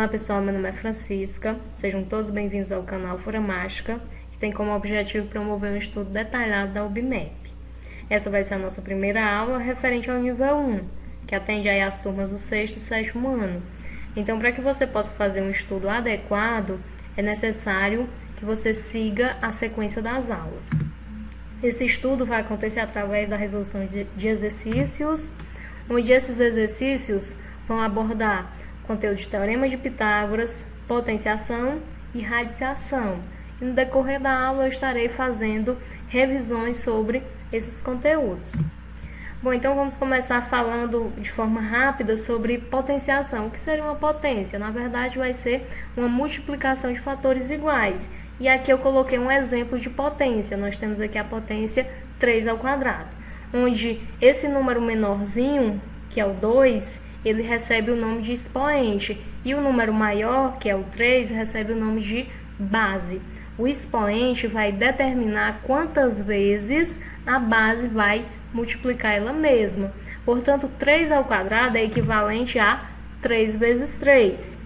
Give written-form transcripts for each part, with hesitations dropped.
Olá pessoal, meu nome é Francisca, sejam todos bem-vindos ao canal Fura Mágica, que tem como objetivo promover um estudo detalhado da UBMEP. Essa vai ser a nossa primeira aula referente ao nível 1, que atende aí as turmas do 6º e 7º ano. Então, para que você possa fazer um estudo adequado, é necessário que você siga a sequência das aulas. Esse estudo vai acontecer através da resolução de exercícios, onde esses exercícios vão abordar conteúdo de Teorema de Pitágoras, potenciação e radiciação. E no decorrer da aula eu estarei fazendo revisões sobre esses conteúdos. Bom, então vamos começar falando de forma rápida sobre potenciação. O que seria uma potência? Na verdade vai ser uma multiplicação de fatores iguais. E aqui eu coloquei um exemplo de potência. Nós temos aqui a potência 3 ao quadrado, onde esse número menorzinho, que é o 2, ele recebe o nome de expoente, e o número maior, que é o 3, recebe o nome de base. O expoente vai determinar quantas vezes a base vai multiplicar ela mesma. Portanto, 3 ao quadrado é equivalente a 3 vezes 3,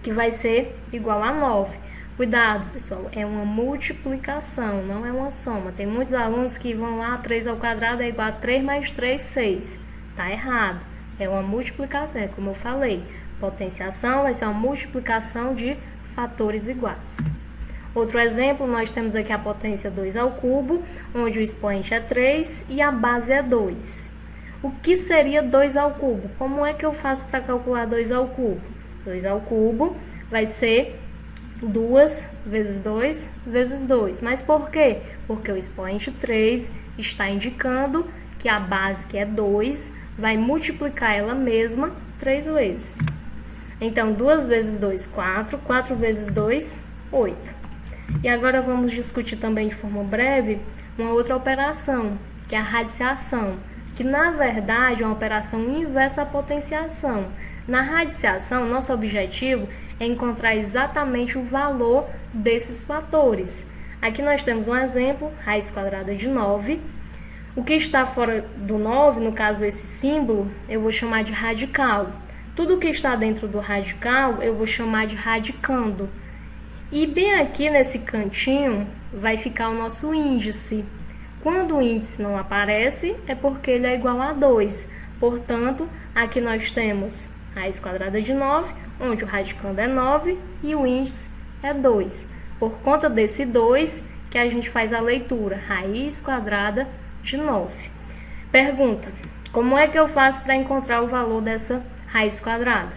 que vai ser igual a 9. Cuidado, pessoal, é uma multiplicação, não é uma soma. Tem muitos alunos que vão lá, 3 ao quadrado é igual a 3 mais 3, 6. Tá errado. É uma multiplicação, é como eu falei. Potenciação vai ser uma multiplicação de fatores iguais. Outro exemplo, nós temos aqui a potência 2 ao cubo, onde o expoente é 3 e a base é 2. O que seria 2 ao cubo? Como é que eu faço para calcular 2 ao cubo? 2 ao cubo vai ser 2 vezes 2 vezes 2. Mas por quê? Porque o expoente 3 está indicando que a base, que é 2, vai multiplicar ela mesma 3 vezes. Então, 2 vezes 2, 4. 4 vezes 2, 8. E agora vamos discutir também de forma breve uma outra operação, que é a radiciação, que na verdade é uma operação inversa à potenciação. Na radiciação, nosso objetivo é encontrar exatamente o valor desses fatores. Aqui nós temos um exemplo, raiz quadrada de 9. O que está fora do 9, no caso esse símbolo, eu vou chamar de radical. Tudo que está dentro do radical, eu vou chamar de radicando. E bem aqui nesse cantinho vai ficar o nosso índice. Quando o índice não aparece, é porque ele é igual a 2. Portanto, aqui nós temos raiz quadrada de 9, onde o radicando é 9 e o índice é 2. Por conta desse 2 que a gente faz a leitura, raiz quadrada de 9. Pergunta: como é que eu faço para encontrar o valor dessa raiz quadrada?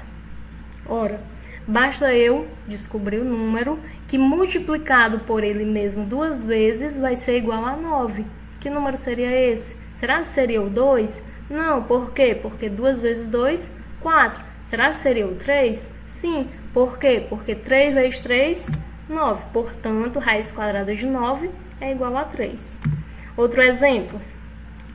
Ora, basta eu descobrir o número que multiplicado por ele mesmo 2 vezes vai ser igual a 9. Que número seria esse? Será que seria o 2? Não, por quê? Porque 2 vezes 2, 4. Será que seria o 3? Sim. Por quê? Porque 3 vezes 3, 9. Portanto, raiz quadrada de 9 é igual a 3. Outro exemplo,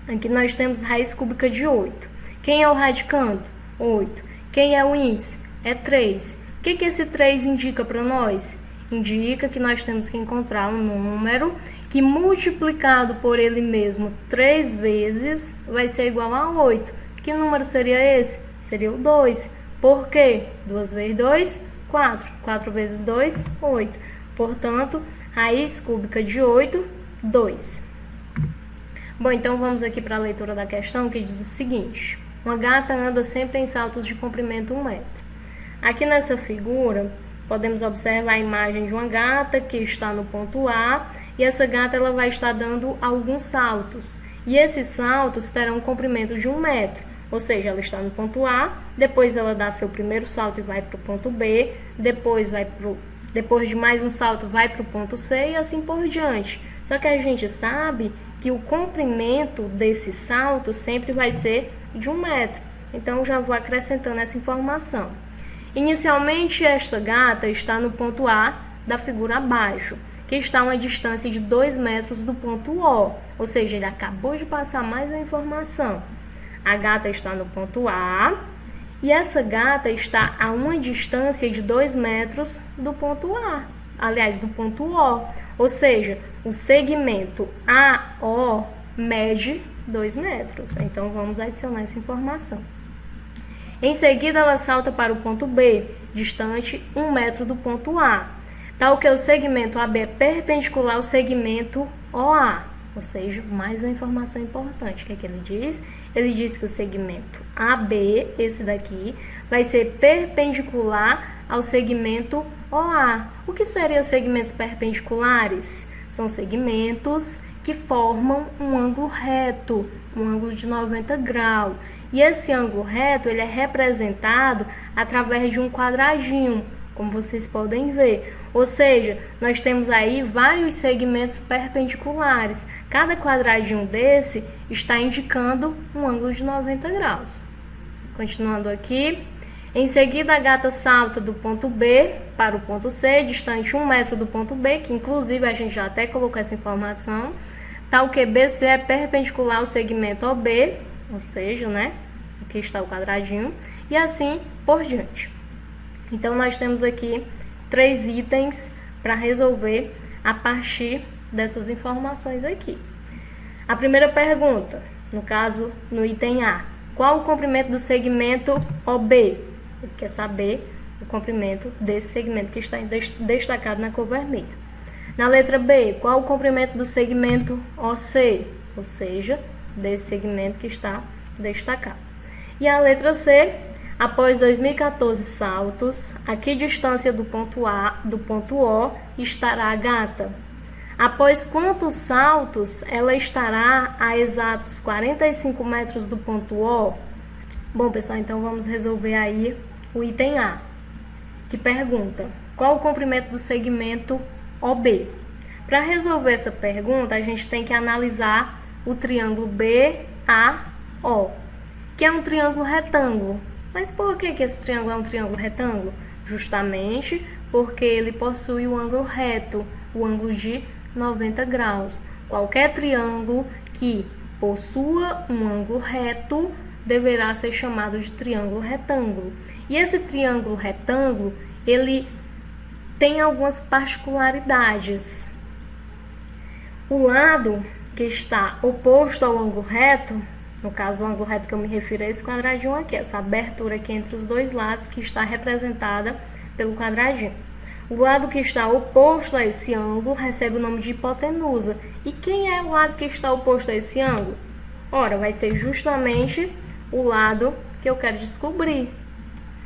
aqui nós temos raiz cúbica de 8. Quem é o radicando? 8. Quem é o índice? É 3. O que esse 3 indica para nós? Indica que nós temos que encontrar um número que multiplicado por ele mesmo 3 vezes vai ser igual a 8. Que número seria esse? Seria o 2. Por quê? 2 vezes 2, 4. 4 vezes 2, 8. Portanto, raiz cúbica de 8, 2. Bom, então vamos aqui para a leitura da questão, que diz o seguinte: uma gata anda sempre em saltos de comprimento 1 metro. Aqui nessa figura, podemos observar a imagem de uma gata que está no ponto A, e essa gata ela vai estar dando alguns saltos. E esses saltos terão um comprimento de 1 metro, ou seja, ela está no ponto A, depois ela dá seu primeiro salto e vai para o ponto B, depois de mais um salto vai para o ponto C e assim por diante. Só que a gente sabe que o comprimento desse salto sempre vai ser de 1 metro. Então, já vou acrescentando essa informação. Inicialmente, esta gata está no ponto A da figura abaixo, que está a uma distância de 2 metros do ponto O. Ou seja, ele acabou de passar mais uma informação. A gata está no ponto A e essa gata está a uma distância de 2 metros do ponto A. Aliás, do ponto O. Ou seja, o segmento AO mede 2 metros. Então, vamos adicionar essa informação. Em seguida, ela salta para o ponto B, distante 1 metro do ponto A, tal que o segmento AB é perpendicular ao segmento OA. Ou seja, mais uma informação importante. O que é que ele diz? Ele diz que o segmento AB, esse daqui, vai ser perpendicular ao segmento OA. O que seriam segmentos perpendiculares? São segmentos que formam um ângulo reto, um ângulo de 90 graus. E esse ângulo reto, ele é representado através de um quadradinho, como vocês podem ver. Ou seja, nós temos aí vários segmentos perpendiculares. Cada quadradinho desse está indicando um ângulo de 90 graus. Continuando aqui. Em seguida, a gata salta do ponto B para o ponto C, distante 1 metro do ponto B, que inclusive a gente já até colocou essa informação, tal que BC é perpendicular ao segmento OB, ou seja, né, aqui está o quadradinho, e assim por diante. Então, nós temos aqui 3 itens para resolver a partir dessas informações aqui. A primeira pergunta, no caso, no item A, qual o comprimento do segmento OB? Ele quer saber o comprimento desse segmento que está destacado na cor vermelha. Na letra B, qual o comprimento do segmento OC? Ou seja, desse segmento que está destacado. E a letra C, após 2014 saltos, a que distância do ponto A, do ponto O, estará a gata? Após quantos saltos ela estará a exatos 45 metros do ponto O? Bom, pessoal, então vamos resolver aí o item A, que pergunta: qual o comprimento do segmento OB? Para resolver essa pergunta, a gente tem que analisar o triângulo BAO, que é um triângulo retângulo. Mas por que esse triângulo é um triângulo retângulo? Justamente porque ele possui o ângulo reto, o ângulo de 90 graus. Qualquer triângulo que possua um ângulo reto deverá ser chamado de triângulo retângulo. E esse triângulo retângulo, ele tem algumas particularidades. O lado que está oposto ao ângulo reto, no caso o ângulo reto que eu me refiro é esse quadradinho aqui, essa abertura aqui entre os dois lados que está representada pelo quadradinho. O lado que está oposto a esse ângulo recebe o nome de hipotenusa. E quem é o lado que está oposto a esse ângulo? Ora, vai ser justamente o lado que eu quero descobrir.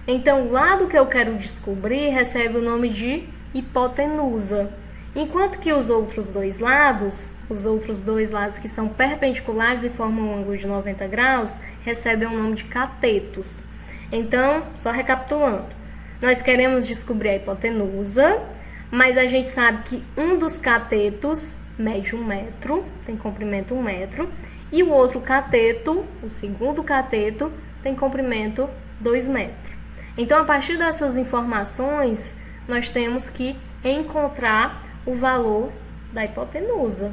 Então, o lado que eu quero descobrir recebe o nome de hipotenusa. Enquanto que os outros dois lados que são perpendiculares e formam um ângulo de 90 graus, recebem o nome de catetos. Então, só recapitulando, nós queremos descobrir a hipotenusa, mas a gente sabe que um dos catetos mede 1 metro, tem comprimento 1 metro, e o outro cateto, o segundo cateto, tem comprimento 2 metros. Então, a partir dessas informações, nós temos que encontrar o valor da hipotenusa.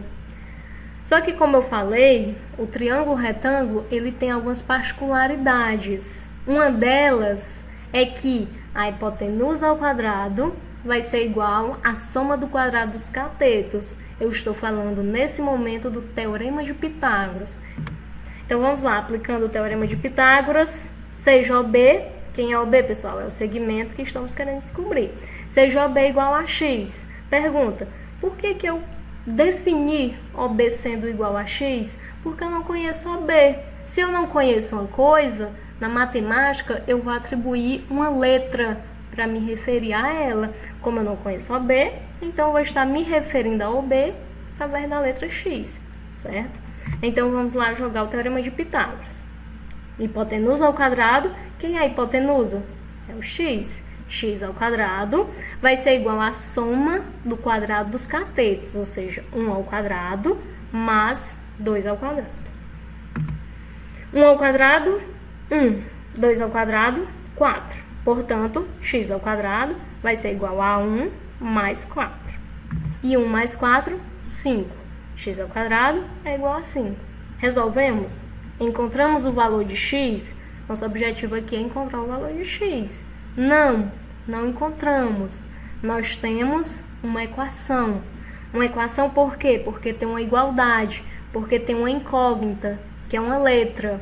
Só que, como eu falei, o triângulo retângulo, ele tem algumas particularidades. Uma delas é que a hipotenusa ao quadrado vai ser igual à soma do quadrado dos catetos. Eu estou falando, nesse momento, do Teorema de Pitágoras. Então, vamos lá, aplicando o Teorema de Pitágoras, seja OB, quem é OB, pessoal? É o segmento que estamos querendo descobrir. Seja OB igual a X. Pergunta, por que eu defini OB sendo igual a X? Porque eu não conheço OB. Se eu não conheço uma coisa, na matemática eu vou atribuir uma letra para me referir a ela. Como eu não conheço OB, então eu vou estar me referindo a OB através da letra X, certo? Então vamos lá jogar o Teorema de Pitágoras. Hipotenusa ao quadrado, quem é a hipotenusa? É o X. X ao quadrado vai ser igual à soma do quadrado dos catetos, ou seja, 1 ao quadrado mais 2 ao quadrado. 1 ao quadrado, 1. 2 ao quadrado, 4. Portanto, x ao quadrado vai ser igual a 1 mais 4. E 1 mais 4, 5. X ao quadrado é igual a 5. Resolvemos? Encontramos o valor de x? Nosso objetivo aqui é encontrar o valor de x. Não encontramos. Nós temos uma equação. Uma equação por quê? Porque tem uma igualdade, porque tem uma incógnita, que é uma letra.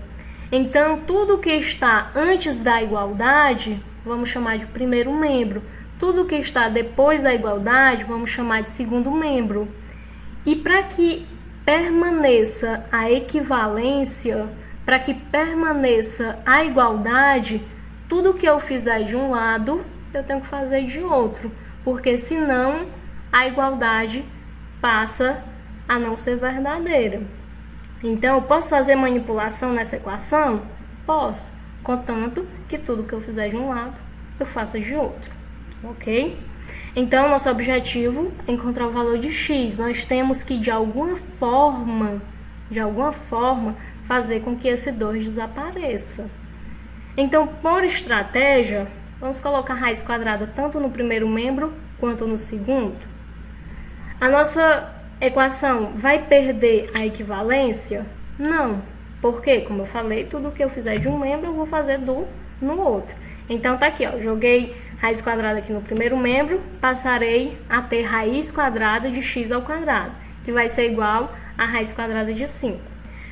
Então, tudo que está antes da igualdade, vamos chamar de primeiro membro. Tudo que está depois da igualdade, vamos chamar de segundo membro. E para que permaneça a equivalência, para que permaneça a igualdade, tudo que eu fizer de um lado, eu tenho que fazer de outro, porque senão a igualdade passa a não ser verdadeira. Então, eu posso fazer manipulação nessa equação? Posso, contanto que tudo que eu fizer de um lado, eu faça de outro, ok? Então, nosso objetivo é encontrar o valor de x. Nós temos que, de alguma forma, fazer com que esse 2 desapareça. Então, por estratégia, vamos colocar raiz quadrada tanto no primeiro membro quanto no segundo. A nossa equação vai perder a equivalência? Não, porque, como eu falei, tudo que eu fizer de um membro eu vou fazer no outro. Então tá aqui, ó, joguei raiz quadrada aqui no primeiro membro, passarei a ter raiz quadrada de x ao quadrado, que vai ser igual a raiz quadrada de 5.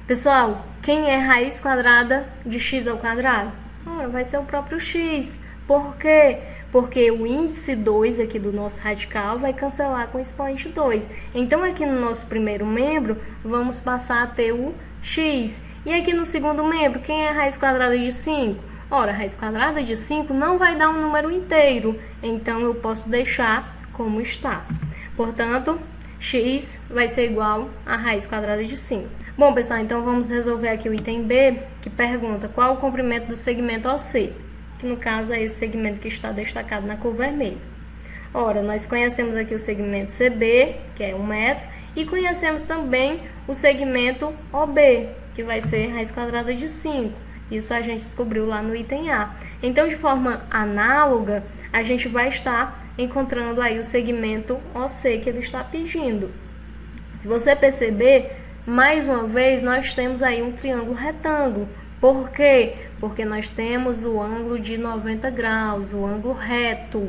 Pessoal, quem é raiz quadrada de x ao quadrado? Ora, vai ser o próprio x. Por quê? Porque o índice 2 aqui do nosso radical vai cancelar com o expoente 2. Então, aqui no nosso primeiro membro, vamos passar a ter o x. E aqui no segundo membro, quem é a raiz quadrada de 5? Ora, a raiz quadrada de 5 não vai dar um número inteiro. Então, eu posso deixar como está. Portanto, x vai ser igual a raiz quadrada de 5. Bom, pessoal, então vamos resolver aqui o item B, que pergunta qual o comprimento do segmento OC, que no caso é esse segmento que está destacado na cor vermelha. Ora, nós conhecemos aqui o segmento CB, que é 1 metro, e conhecemos também o segmento OB, que vai ser raiz quadrada de 5. Isso a gente descobriu lá no item A. Então, de forma análoga, a gente vai estar encontrando aí o segmento OC que ele está pedindo. Se você perceber, mais uma vez, nós temos aí um triângulo retângulo. Por quê? Porque nós temos o ângulo de 90 graus, o ângulo reto.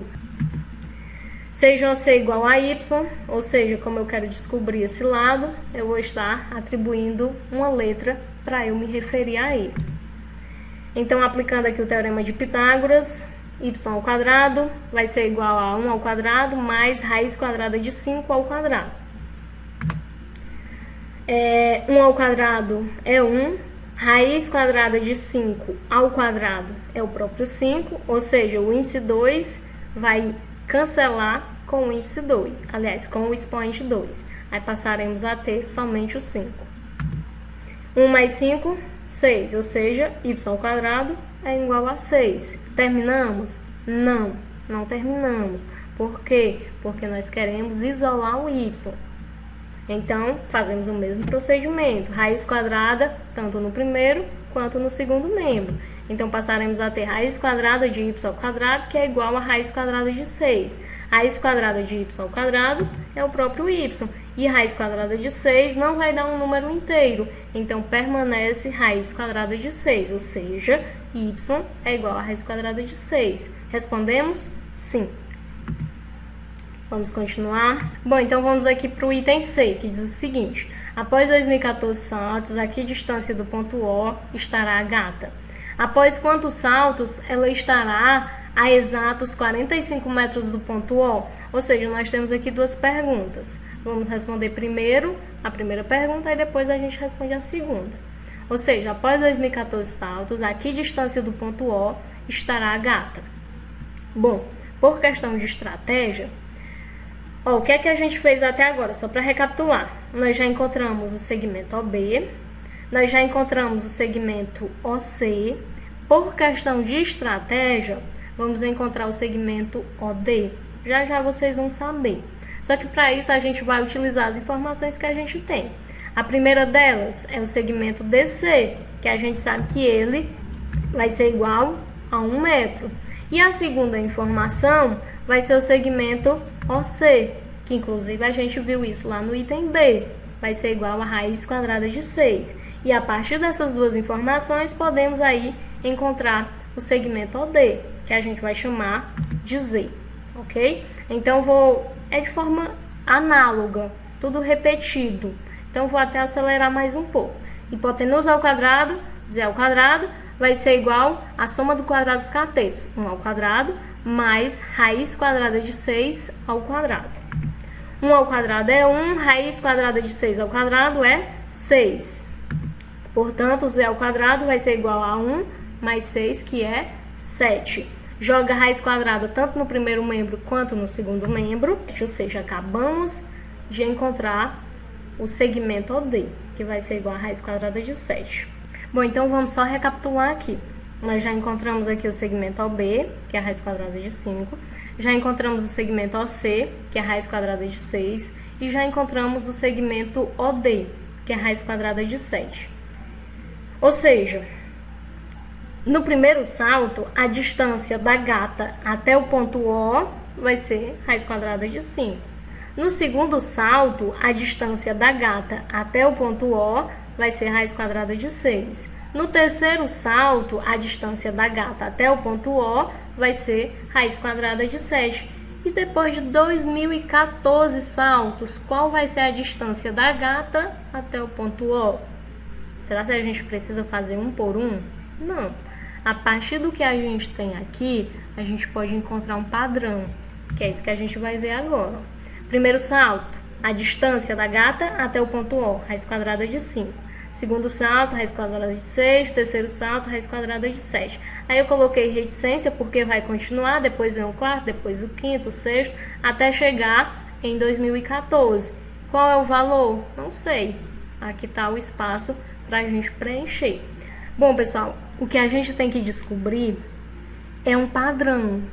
Seja OC igual a Y, ou seja, como eu quero descobrir esse lado, eu vou estar atribuindo uma letra para eu me referir a ele. Então, aplicando aqui o teorema de Pitágoras, y ao quadrado vai ser igual a 1 ao quadrado mais raiz quadrada de 5 ao quadrado. 1 ao quadrado é 1, raiz quadrada de 5 ao quadrado é o próprio 5, ou seja, o índice 2 vai cancelar com o índice 2, aliás, com o expoente 2. Aí passaremos a ter somente o 5. 1 mais 5, 6, ou seja, y ao quadrado é igual a 6. Terminamos? Não, não terminamos. Por quê? Porque nós queremos isolar o y. Então, fazemos o mesmo procedimento. Raiz quadrada, tanto no primeiro quanto no segundo membro. Então, passaremos a ter raiz quadrada de y ao quadrado, que é igual a raiz quadrada de 6. Raiz quadrada de y ao quadrado é o próprio y. E raiz quadrada de 6 não vai dar um número inteiro. Então, permanece raiz quadrada de 6, ou seja, y é igual a raiz quadrada de 6. Respondemos? Sim. Vamos continuar. Bom, então vamos aqui para o item C, que diz o seguinte. Após 2014 saltos, a que distância do ponto O estará a gata? Após quantos saltos ela estará a exatos 45 metros do ponto O? Ou seja, nós temos aqui duas perguntas. Vamos responder primeiro a primeira pergunta e depois a gente responde a segunda. Ou seja, após 2014 saltos, a que distância do ponto O estará a gata? Bom, por questão de estratégia, o que é que a gente fez até agora? Só para recapitular, nós já encontramos o segmento OB, nós já encontramos o segmento OC. Por questão de estratégia, vamos encontrar o segmento OD. Já já vocês vão saber. Só que para isso a gente vai utilizar as informações que a gente tem. A primeira delas é o segmento DC, que a gente sabe que ele vai ser igual a 1 metro. E a segunda informação vai ser o segmento OC, que inclusive a gente viu isso lá no item B, vai ser igual a raiz quadrada de 6. E a partir dessas duas informações, podemos aí encontrar o segmento OD, que a gente vai chamar de Z, ok? Então, é de forma análoga, tudo repetido. Então, vou até acelerar mais um pouco. Hipotenusa ao quadrado Z ao quadrado vai ser igual à soma do quadrado dos catetos, 1 ao quadrado mais raiz quadrada de 6 ao quadrado. 1 ao quadrado é 1, raiz quadrada de 6 ao quadrado é 6. Portanto, Z ao quadrado vai ser igual a 1 mais 6, que é 7. Joga a raiz quadrada tanto no primeiro membro quanto no segundo membro, ou seja, acabamos de encontrar o segmento OD, que vai ser igual a raiz quadrada de 7. Bom, então vamos só recapitular aqui. Nós já encontramos aqui o segmento OB, que é a raiz quadrada de 5. Já encontramos o segmento OC, que é a raiz quadrada de 6. E já encontramos o segmento OD, que é a raiz quadrada de 7. Ou seja, no primeiro salto, a distância da gata até o ponto O vai ser raiz quadrada de 5. No segundo salto, a distância da gata até o ponto O vai ser raiz quadrada de 6. No terceiro salto, a distância da gata até o ponto O vai ser raiz quadrada de 7. E depois de 2014 saltos, qual vai ser a distância da gata até o ponto O? Será que a gente precisa fazer um por um? Não. A partir do que a gente tem aqui, a gente pode encontrar um padrão, que é isso que a gente vai ver agora. Primeiro salto, a distância da gata até o ponto O, raiz quadrada de 5. Segundo salto, raiz quadrada de 6. Terceiro salto, raiz quadrada de 7. Aí eu coloquei reticência porque vai continuar, depois vem o quarto, depois o quinto, o sexto, até chegar em 2014. Qual é o valor? Não sei. Aqui está o espaço para a gente preencher. Bom, pessoal, o que a gente tem que descobrir é um padrão.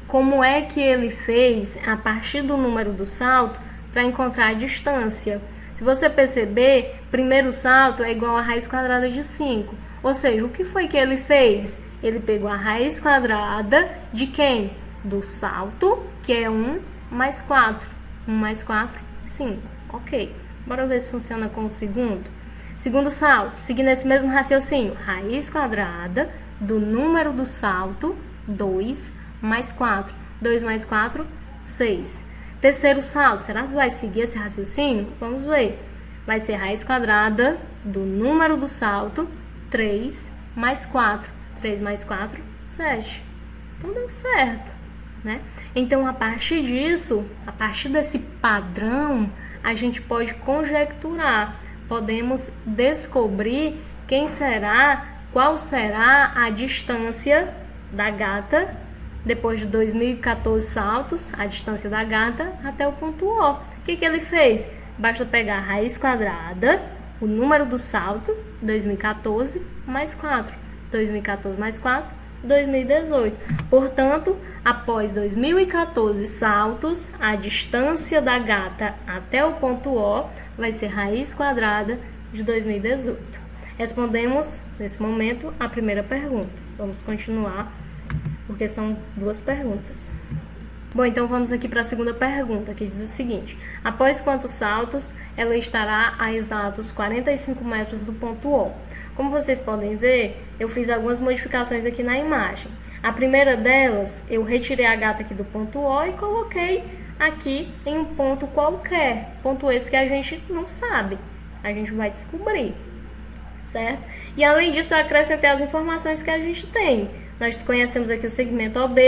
Como é que ele fez a partir do número do salto para encontrar a distância? Se você perceber, primeiro salto é igual a raiz quadrada de 5. Ou seja, o que foi que ele fez? Ele pegou a raiz quadrada de quem? Do salto, que é 1 mais 4. 1 mais 4, 5. Ok. Bora ver se funciona com o segundo. Segundo salto, seguindo esse mesmo raciocínio, raiz quadrada do número do salto, 2 mais 4. 2 mais 4, 6. Terceiro salto, será que vai seguir esse raciocínio? Vamos ver. Vai ser raiz quadrada do número do salto, 3 mais 4. 3 mais 4, 7. Então deu certo, né? Então, a partir disso, a partir desse padrão, a gente pode conjecturar. Podemos descobrir qual será a distância da gata depois de 2014 saltos, a distância da gata até o ponto O. O que ele fez? Basta pegar a raiz quadrada, o número do salto, 2014 mais 4. 2014 mais 4, 2018. Portanto, após 2014 saltos, a distância da gata até o ponto O vai ser raiz quadrada de 2018. Respondemos, nesse momento, a primeira pergunta. Vamos continuar, porque são duas perguntas. Bom, então vamos aqui para a segunda pergunta, que diz o seguinte: após quantos saltos ela estará a exatos 45 metros do ponto O? Como vocês podem ver, eu fiz algumas modificações aqui na imagem. A primeira delas, eu retirei a gata aqui do ponto O e coloquei aqui em um ponto qualquer. Ponto esse que a gente não sabe. A gente vai descobrir, certo? E além disso, eu acrescentei as informações que a gente tem. Nós conhecemos aqui o segmento OB,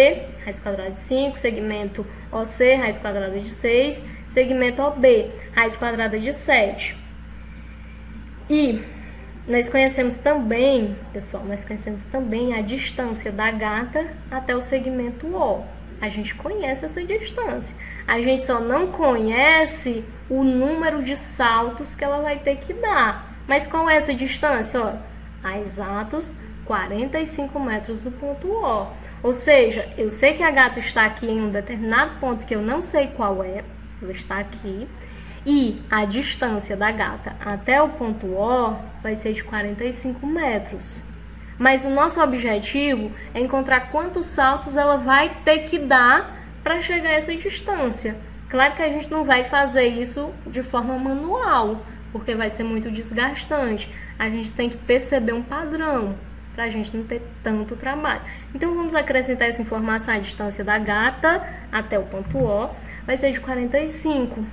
raiz quadrada de 5, segmento OC, raiz quadrada de 6, segmento OB, raiz quadrada de 7. E nós conhecemos também, pessoal, a distância da gata até o segmento O. A gente conhece essa distância. A gente só não conhece o número de saltos que ela vai ter que dar. Mas qual é essa distância? Ó, a exatos 45 metros do ponto O. Ou seja, eu sei que a gata está aqui em um determinado ponto que eu não sei qual é. Ela está aqui. E a distância da gata até o ponto O vai ser de 45 metros. Mas o nosso objetivo é encontrar quantos saltos ela vai ter que dar para chegar a essa distância. Claro que a gente não vai fazer isso de forma manual, porque vai ser muito desgastante. A gente tem que perceber um padrão, para a gente não ter tanto trabalho. Então, vamos acrescentar essa informação. A distância da gata até o ponto O vai ser de 45.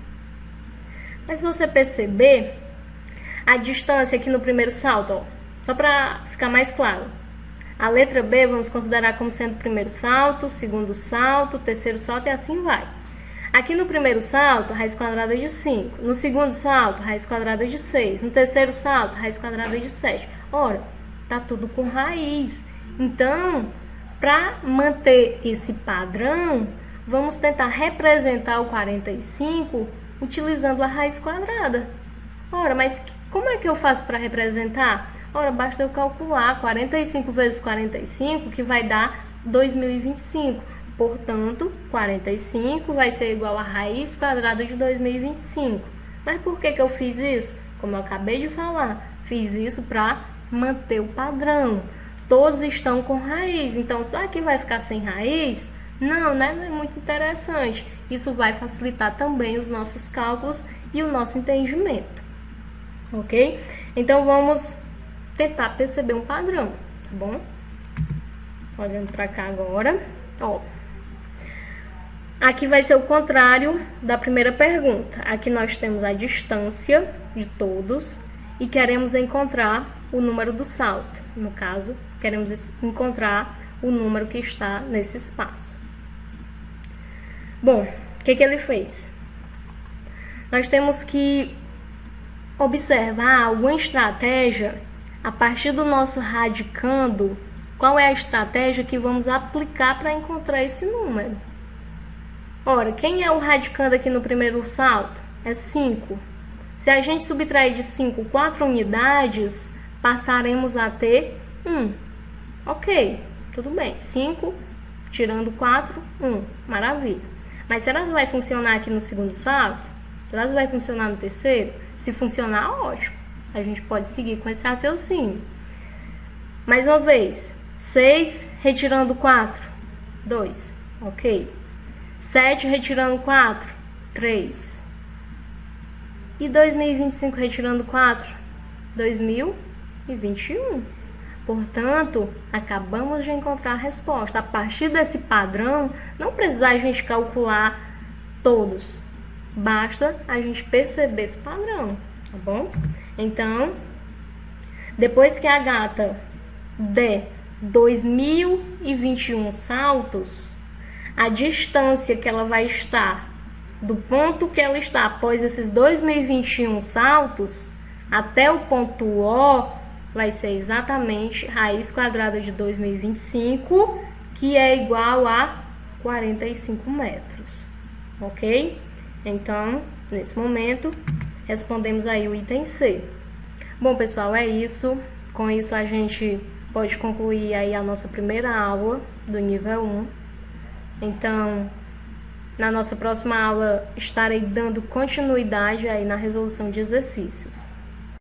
Mas se você perceber, a distância aqui no primeiro salto, ó, Só para ficar mais claro. A letra B vamos considerar como sendo o primeiro salto, segundo salto, terceiro salto e assim vai. Aqui no primeiro salto, raiz quadrada de 5. No segundo salto, raiz quadrada de 6. No terceiro salto, raiz quadrada de 7. Ora, tá tudo com raiz. Então, para manter esse padrão, vamos tentar representar o 45 utilizando a raiz quadrada. Ora, mas como é que eu faço para representar? Ora, basta eu calcular 45 vezes 45, que vai dar 2025. Portanto, 45 vai ser igual a raiz quadrada de 2025. Mas por que eu fiz isso? Como eu acabei de falar, fiz isso para manter o padrão. Todos estão com raiz, então só aqui vai ficar sem raiz? Não, né? Não é muito interessante. Isso vai facilitar também os nossos cálculos e o nosso entendimento. Ok? Então, vamos tentar perceber um padrão, tá bom? Olhando para cá agora, ó. Aqui vai ser o contrário da primeira pergunta. Aqui nós temos a distância de todos e queremos encontrar o número do salto. No caso, queremos encontrar o número que está nesse espaço. Bom, o que ele fez? Nós temos que observar alguma estratégia a partir do nosso radicando. Qual é a estratégia que vamos aplicar para encontrar esse número? Ora, quem é o radicando aqui no primeiro salto? É 5. Se a gente subtrair de 5 4 unidades, passaremos a ter 1. Ok, tudo bem. 5 tirando 4, 1. Maravilha. Mas será que vai funcionar aqui no segundo salto? Será que vai funcionar no terceiro? Se funcionar, ótimo. A gente pode seguir com esse raciocínio. Mais uma vez. 6 retirando 4, 2. Ok. 7 retirando 4, 3. E 2025 retirando 4, 2021. Portanto, acabamos de encontrar a resposta. A partir desse padrão, não precisa a gente calcular todos. Basta a gente perceber esse padrão, tá bom? Então, depois que a gata der 2021 saltos, a distância que ela vai estar do ponto que ela está após esses 2021 saltos até o ponto O vai ser exatamente raiz quadrada de 2025, que é igual a 45 metros, ok? Então, nesse momento, respondemos aí o item C. Bom, pessoal, é isso. Com isso, a gente pode concluir aí a nossa primeira aula do nível 1. Então, na nossa próxima aula, estarei dando continuidade aí na resolução de exercícios.